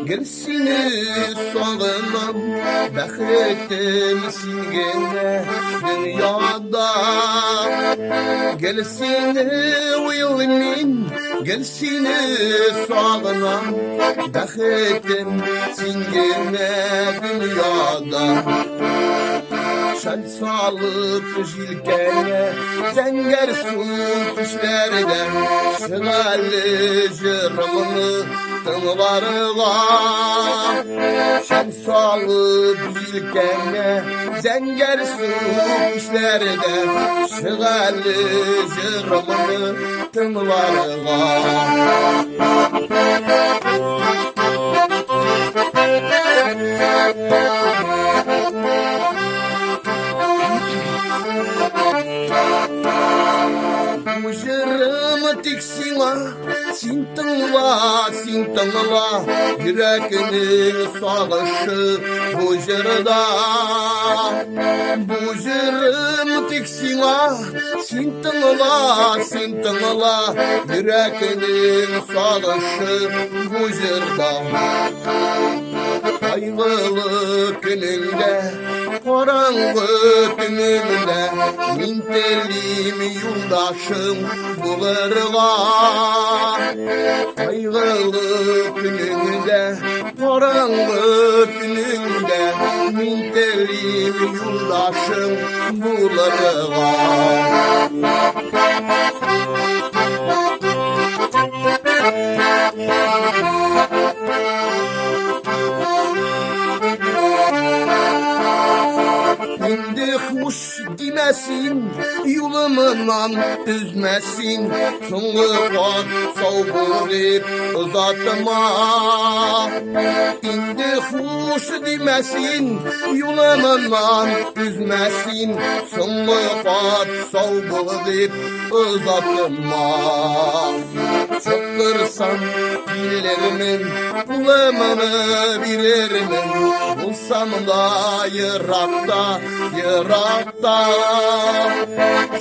Gersini sağlamam Beklettim silgene dünyada Gelsini uyulimin Gelsini sağlamam Beklettim silgene dünyada Şal salıp jilkene Zenger su kuşlardan Şıgalı jırmını tınlarığa Şal salıp jilkene Zenger su kuşlardan Şıgalı jırmını tınlarığa Mujırımı tiksila, sintınla, yürekinin sağlışı bujırda. Mujırımı tiksila, sintınla, yürekinin sağlışı bujırda. Kaygılı gününde, karanlık gününde, mintelim yoldaşım bulurga. Kaygılı gününde, karanlık gününde, mintelim yoldaşım bulurga. Şimdi hoş demesin, yolumdan üzmesin. Soğuk var, soğuk uzatma. Şimdi hoş demesin, yolumdan üzmesin. Soğuk var, soğuk uzatma. Çoktursan dillerimin bulamını bilirimin. Bulsam da yırakta,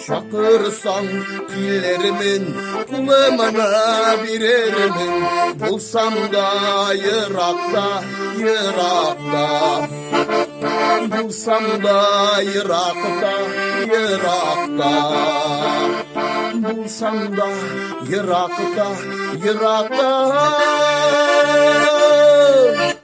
şakırsan dillerimin bulamını bilirimin. Bulsam da yırakta, bulsam da yırakta, bulsam da yırakta,